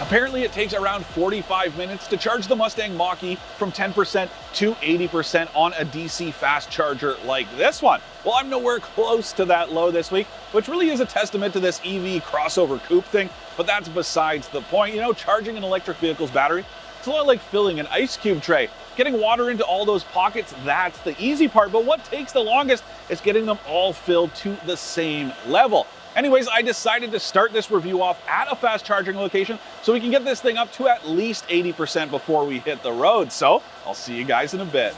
Apparently, it takes around 45 minutes to charge the Mustang Mach-E from 10% to 80% on a DC fast charger like this one. Well, I'm nowhere close to that low this week, which really is a testament to this EV crossover coupe thing, but that's besides the point. You know, charging an electric vehicle's battery, it's a lot like filling an ice cube tray. Getting water into all those pockets, that's the easy part, but what takes the longest is getting them all filled to the same level. Anyways, I decided to start this review off at a fast charging location so we can get this thing up to at least 80% before we hit the road. So I'll see you guys in a bit.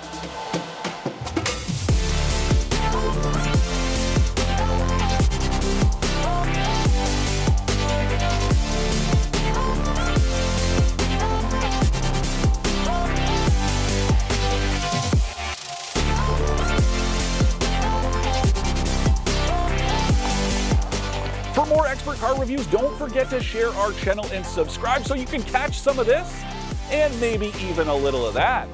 For more expert car reviews, don't forget to share our channel and subscribe so you can catch some of this and maybe even a little of that.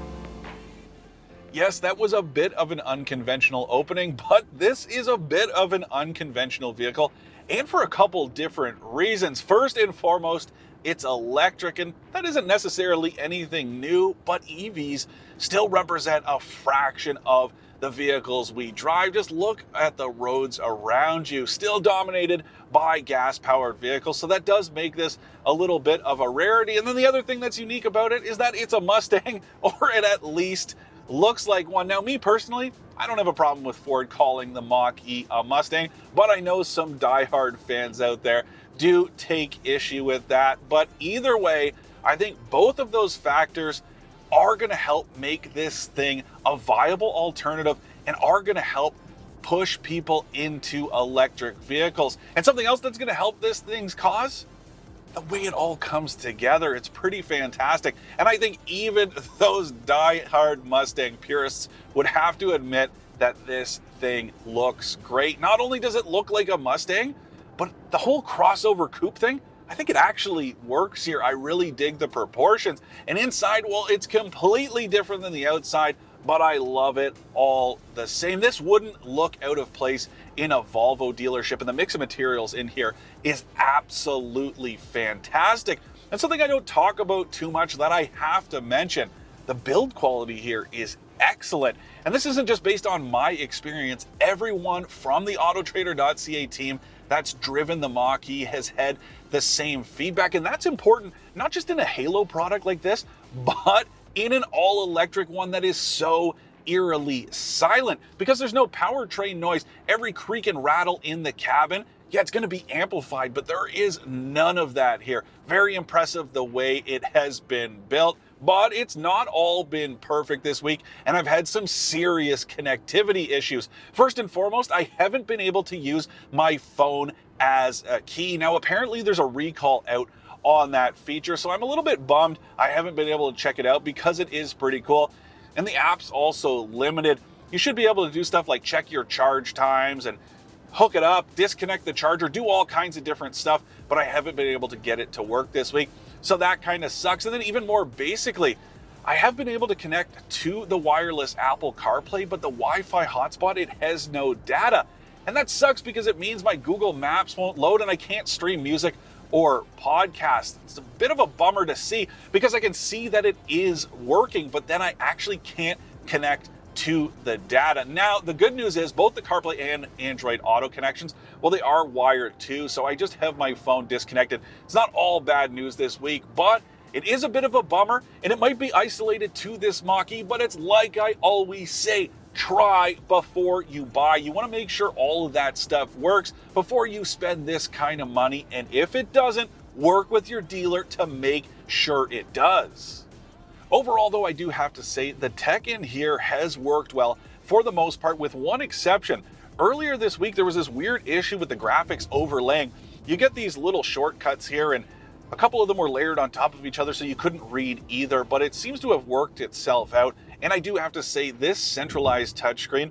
Yes, that was a bit of an unconventional opening, but this is a bit of an unconventional vehicle, and for a couple different reasons. First and foremost, it's electric, and that isn't necessarily anything new, but EVs still represent a fraction of the vehicles we drive. Just look at the roads around you, still dominated by gas-powered vehicles. So that does make this a little bit of a rarity. And then the other thing that's unique about it is that it's a Mustang, or it at least looks like one. Now, me personally, I don't have a problem with Ford calling the Mach-E a Mustang, but I know some diehard fans out there do take issue with that. But either way, I think both of those factors are going to help make this thing a viable alternative and are going to help push people into electric vehicles. And something else that's going to help this thing's cause, the way it all comes together. It's pretty fantastic. And I think even those die-hard Mustang purists would have to admit that this thing looks great. Not only does it look like a Mustang, but the whole crossover coupe thing, I think it actually works here. I really dig the proportions. And inside, well, it's completely different than the outside, but I love it all the same. This wouldn't look out of place in a Volvo dealership, and the mix of materials in here is absolutely fantastic. And something I don't talk about too much that I have to mention, the build quality here is excellent. And this isn't just based on my experience. Everyone from the AutoTrader.ca team that's driven the Mach-E has had the same feedback, and that's important, not just in a halo product like this, but in an all-electric one that is so eerily silent, because there's no powertrain noise. Every creak and rattle in the cabin, yeah, it's going to be amplified, but there is none of that here. Very impressive the way it has been built, but it's not all been perfect this week, and I've had some serious connectivity issues. First and foremost, I haven't been able to use my phone as a key. Now, apparently there's a recall out on that feature, so I'm a little bit bummed I haven't been able to check it out because it is pretty cool. And the app's also limited. You should be able to do stuff like check your charge times and hook it up, disconnect the charger, do all kinds of different stuff, but I haven't been able to get it to work this week. So that kind of sucks. And then even more basically, I have been able to connect to the wireless Apple CarPlay, but the Wi-Fi hotspot, it has no data. And that sucks because it means my Google Maps won't load and I can't stream music or podcasts. It's a bit of a bummer to see because I can see that it is working, but then I actually can't connect to the data. Now, the good news is both the CarPlay and Android Auto connections, well, they are wired too, so I just have my phone disconnected. It's not all bad news this week, but it is a bit of a bummer, and it might be isolated to this Mach-E, but it's like I always say, try before you buy. You want to make sure all of that stuff works before you spend this kind of money, and if it doesn't, work with your dealer to make sure it does. Overall, though, I do have to say the tech in here has worked well for the most part, with one exception. Earlier this week, there was this weird issue with the graphics overlaying. You get these little shortcuts here, and a couple of them were layered on top of each other, so you couldn't read either, but it seems to have worked itself out. And I do have to say, this centralized touchscreen,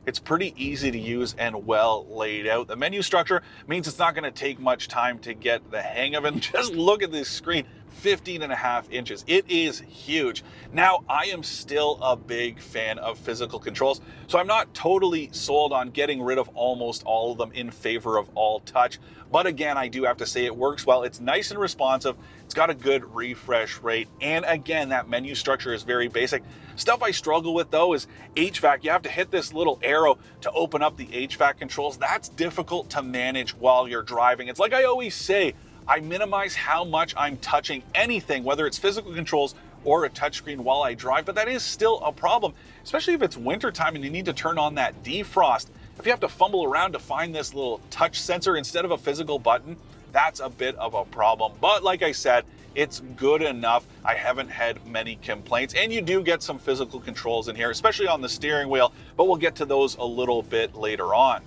it's pretty easy to use and well laid out. The menu structure means it's not going to take much time to get the hang of it. And just look at this screen, 15.5 inches. It is huge. Now, I am still a big fan of physical controls, so I'm not totally sold on getting rid of almost all of them in favor of all touch. But again, I do have to say it works well. It's nice and responsive. It's got a good refresh rate. And again, that menu structure is very basic. Stuff I struggle with though is HVAC. You have to hit this little arrow to open up the HVAC controls. That's difficult to manage while you're driving. It's like I always say, I minimize how much I'm touching anything, whether it's physical controls or a touchscreen while I drive, but that is still a problem, especially if it's wintertime and you need to turn on that defrost. If you have to fumble around to find this little touch sensor instead of a physical button, that's a bit of a problem. But like I said, it's good enough. I haven't had many complaints, and you do get some physical controls in here, especially on the steering wheel, but we'll get to those a little bit later on.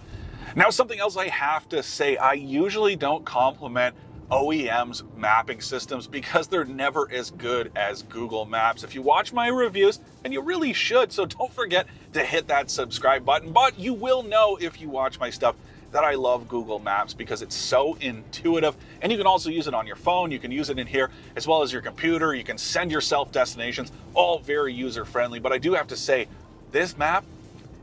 Now, something else I have to say, I usually don't compliment OEM's mapping systems because they're never as good as Google Maps. If you watch my reviews, and you really should, so don't forget to hit that subscribe button, but you will know if you watch my stuff that I love Google Maps because it's so intuitive, and you can also use it on your phone, you can use it in here as well as your computer, you can send yourself destinations, all very user-friendly. But I do have to say, this map,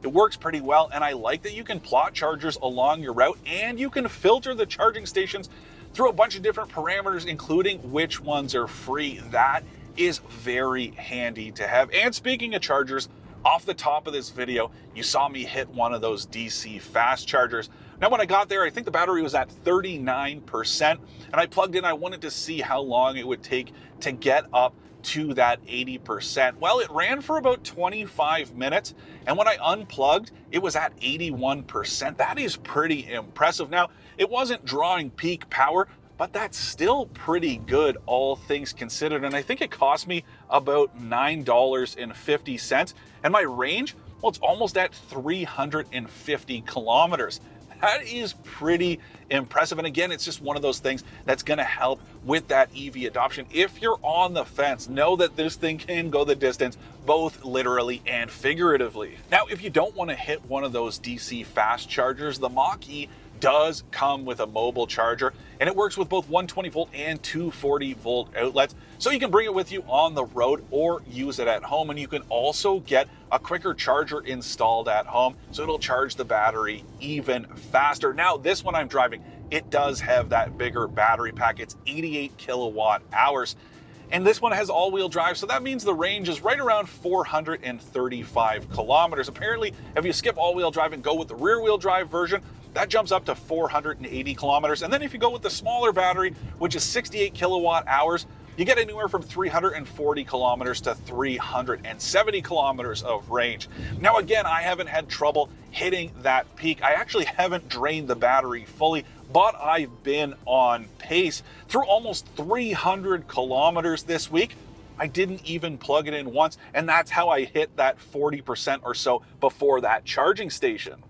it works pretty well, and I like that you can plot chargers along your route, and you can filter the charging stations through a bunch of different parameters, including which ones are free. That is very handy to have. And speaking of chargers, off the top of this video, you saw me hit one of those DC fast chargers. Now, when I got there, I think the battery was at 39%, and I plugged in. I wanted to see how long it would take to get up to that 80%. Well, it ran for about 25 minutes, and when I unplugged, it was at 81%. That is pretty impressive. Now, it wasn't drawing peak power, but that's still pretty good, all things considered. And I think it cost me about $9.50. And my range, well, it's almost at 350 kilometers. That is pretty impressive. And again, it's just one of those things that's going to help with that EV adoption. If you're on the fence, know that this thing can go the distance, both literally and figuratively. Now, if you don't want to hit one of those DC fast chargers, the Mach-E does come with a mobile charger, and it works with both 120 volt and 240 volt outlets, so you can bring it with you on the road or use it at home. And you can also get a quicker charger installed at home, so it'll charge the battery even faster. Now, this one I'm driving, it does have that bigger battery pack. It's 88 kilowatt hours, and this one has all-wheel drive, so that means the range is right around 435 kilometers. Apparently, if you skip all-wheel drive and go with the rear-wheel drive version, that jumps up to 480 kilometers. And then if you go with the smaller battery, which is 68 kilowatt hours, you get anywhere from 340 kilometers to 370 kilometers of range. Now, again, I haven't had trouble hitting that peak. I actually haven't drained the battery fully, but I've been on pace through almost 300 kilometers this week. I didn't even plug it in once, and that's how I hit that 40% or so before that charging station.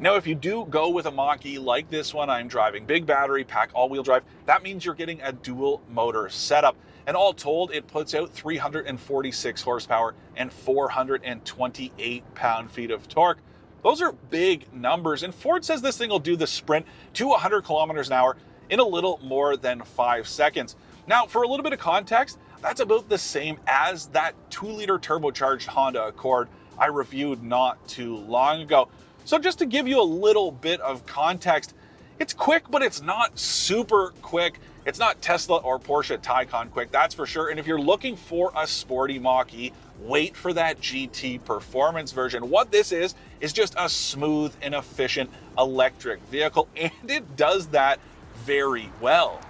Now, if you do go with a Mach-E like this one I'm driving, big battery pack, all-wheel drive, that means you're getting a dual motor setup. And all told, it puts out 346 horsepower and 428 pound-feet of torque. Those are big numbers, and Ford says this thing will do the sprint to 100 kilometers an hour in a little more than 5 seconds. Now, for a little bit of context, that's about the same as that 2-liter turbocharged Honda Accord I reviewed not too long ago. So just to give you a little bit of context, it's quick, but it's not super quick. It's not Tesla or Porsche Taycan quick, that's for sure. And if you're looking for a sporty Mach-E, wait for that GT Performance version. What this is just a smooth and efficient electric vehicle, and it does that very well.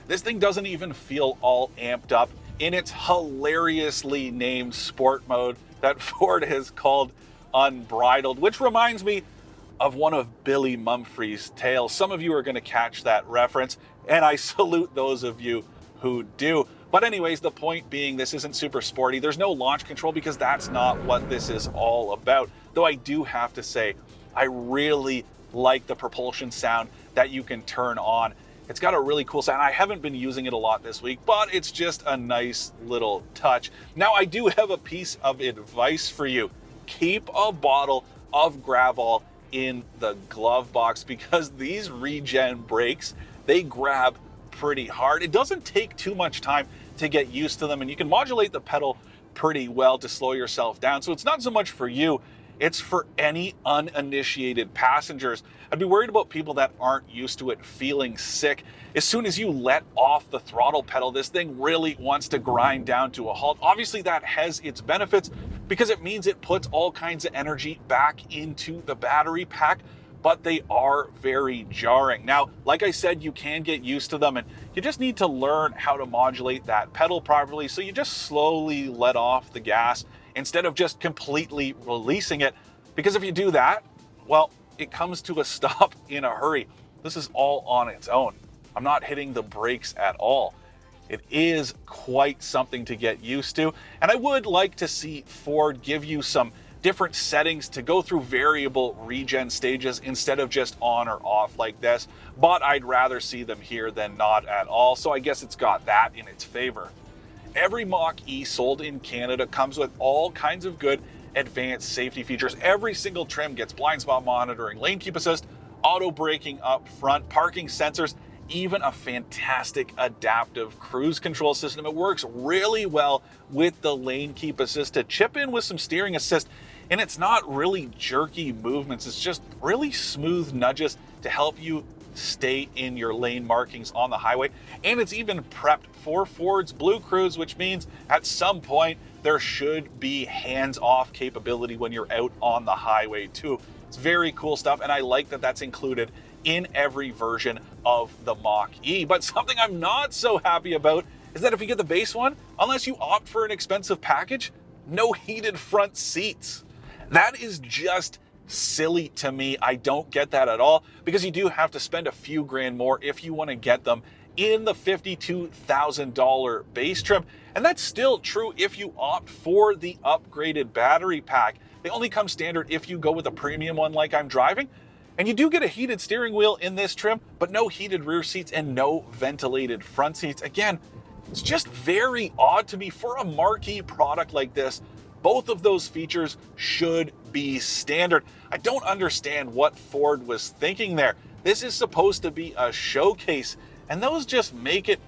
This thing doesn't even feel all amped up in its hilariously named sport mode that Ford has called Unbridled, which reminds me of one of Billy Mumphrey's tales. Some of you are going to catch that reference, and I salute those of you who do. But anyways, the point being, this isn't super sporty. There's no launch control because that's not what this is all about. Though I do have to say, I really like the propulsion sound that you can turn on. It's got a really cool sound. I haven't been using it a lot this week, but it's just a nice little touch. Now, I do have a piece of advice for you. Keep a bottle of Gravol in the glove box because these regen brakes, they grab pretty hard. It doesn't take too much time to get used to them, and you can modulate the pedal pretty well to slow yourself down. So it's not so much for you, it's for any uninitiated passengers. I'd be worried about people that aren't used to it feeling sick. As soon as you let off the throttle pedal, this thing really wants to grind down to a halt. Obviously, that has its benefits because it means it puts all kinds of energy back into the battery pack, but they are very jarring. Now, like I said, you can get used to them, and you just need to learn how to modulate that pedal properly. So you just slowly let off the gas instead of just completely releasing it. Because if you do that, well, it comes to a stop in a hurry. This is all on its own. I'm not hitting the brakes at all. It is quite something to get used to. And I would like to see Ford give you some different settings to go through variable regen stages instead of just on or off like this. But I'd rather see them here than not at all. So I guess it's got that in its favor. Every Mach-E sold in Canada comes with all kinds of good advanced safety features. Every single trim gets blind spot monitoring, lane keep assist, auto braking up front, parking sensors, even a fantastic adaptive cruise control system. It works really well with the lane keep assist to chip in with some steering assist. And it's not really jerky movements. It's just really smooth nudges to help you stay in your lane markings on the highway. And it's even prepped for Ford's Blue Cruise, which means at some point there should be hands-off capability when you're out on the highway too. It's very cool stuff, and I like that that's included in every version of the Mach-E. But something I'm not so happy about is that if you get the base one, unless you opt for an expensive package, no heated front seats. That is just silly to me. I don't get that at all, because you do have to spend a few grand more if you want to get them in the $52,000 base trim. And that's still true if you opt for the upgraded battery pack. They only come standard if you go with a premium one like I'm driving. And you do get a heated steering wheel in this trim, but no heated rear seats and no ventilated front seats. Again, it's just very odd to me for a Mach-E product like this. Both of those features should be standard. I don't understand what Ford was thinking there. This is supposed to be a showcase, and those just make it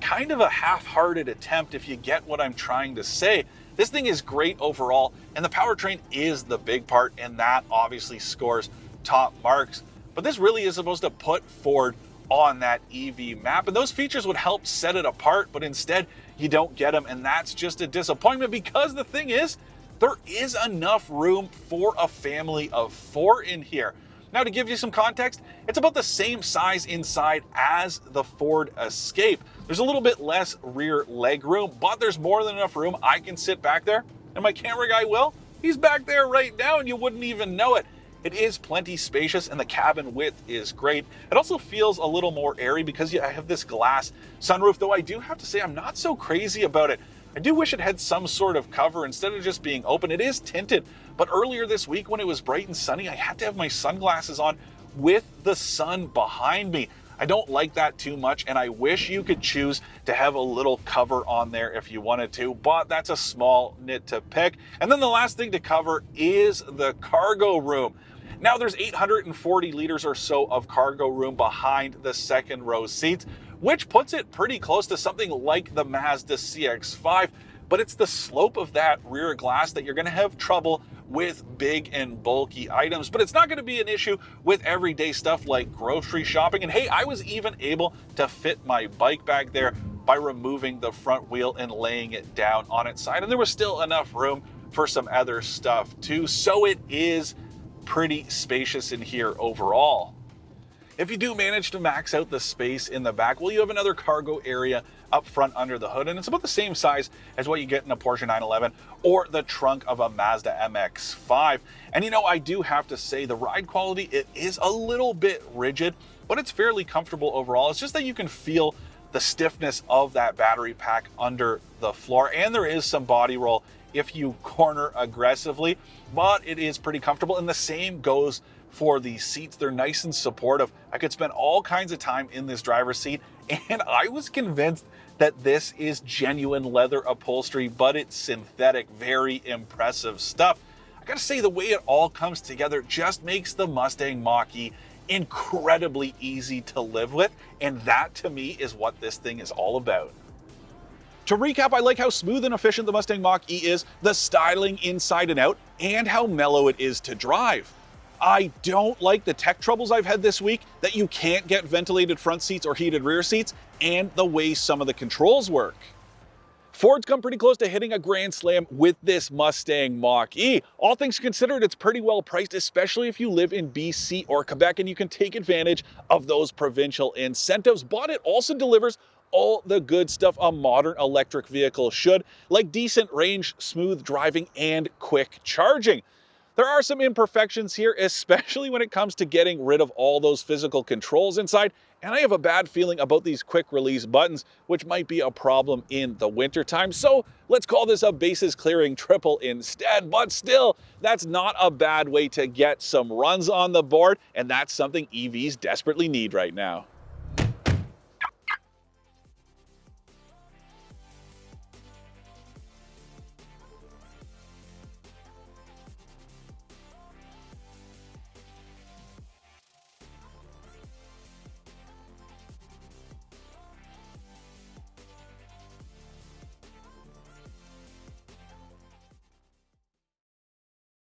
kind of a half-hearted attempt, if you get what I'm trying to say. This thing is great overall, and the powertrain is the big part, and that obviously scores top marks. But this really is supposed to put Ford on that EV map, and those features would help set it apart, but instead you don't get them, and that's just a disappointment, because the thing is, there is enough room for a family of 4 in here. Now, to give you some context, it's about the same size inside as the Ford Escape. There's a little bit less rear leg room, but there's more than enough room. I can sit back there, and my camera guy will. He's back there right now, and you wouldn't even know it. It is plenty spacious, and the cabin width is great. It also feels a little more airy because I have this glass sunroof, though I do have to say I'm not so crazy about it. I do wish it had some sort of cover instead of just being open. It is tinted, but earlier this week when it was bright and sunny, I had to have my sunglasses on with the sun behind me. I don't like that too much, and I wish you could choose to have a little cover on there if you wanted to, but that's a small nit to pick. And then the last thing to cover is the cargo room. Now, there's 840 liters or so of cargo room behind the second row seats, which puts it pretty close to something like the Mazda CX-5, but it's the slope of that rear glass that you're going to have trouble with big and bulky items. But it's not going to be an issue with everyday stuff like grocery shopping. And hey, I was even able to fit my bike bag there by removing the front wheel and laying it down on its side. And there was still enough room for some other stuff too. So it is pretty spacious in here overall. If you do manage to max out the space in the back, well, you have another cargo area up front under the hood, and it's about the same size as what you get in a Porsche 911 or the trunk of a Mazda MX-5. And you know, I do have to say the ride quality, it is a little bit rigid, but it's fairly comfortable overall. It's just that you can feel the stiffness of that battery pack under the floor, and there is some body roll if you corner aggressively, but it is pretty comfortable. And the same goes for the seats. They're nice and supportive. I could spend all kinds of time in this driver's seat, and I was convinced that this is genuine leather upholstery, but it's synthetic. Very impressive stuff. I gotta say, the way it all comes together just makes the Mustang Mach-E incredibly easy to live with, and that to me is what this thing is all about. To recap, I like how smooth and efficient the Mustang Mach-E is, the styling inside and out, and how mellow it is to drive. I don't like the tech troubles I've had this week, that you can't get ventilated front seats or heated rear seats, and the way some of the controls work. Ford's come pretty close to hitting a grand slam with this Mustang Mach-E. All things considered, it's pretty well priced, especially if you live in BC or Quebec and you can take advantage of those provincial incentives, but it also delivers all the good stuff a modern electric vehicle should, like decent range, smooth driving, and quick charging. There are some imperfections here, especially when it comes to getting rid of all those physical controls inside, and I have a bad feeling about these quick release buttons, which might be a problem in the wintertime. So let's call this a bases clearing triple instead, but still, that's not a bad way to get some runs on the board, and that's something EVs desperately need right now.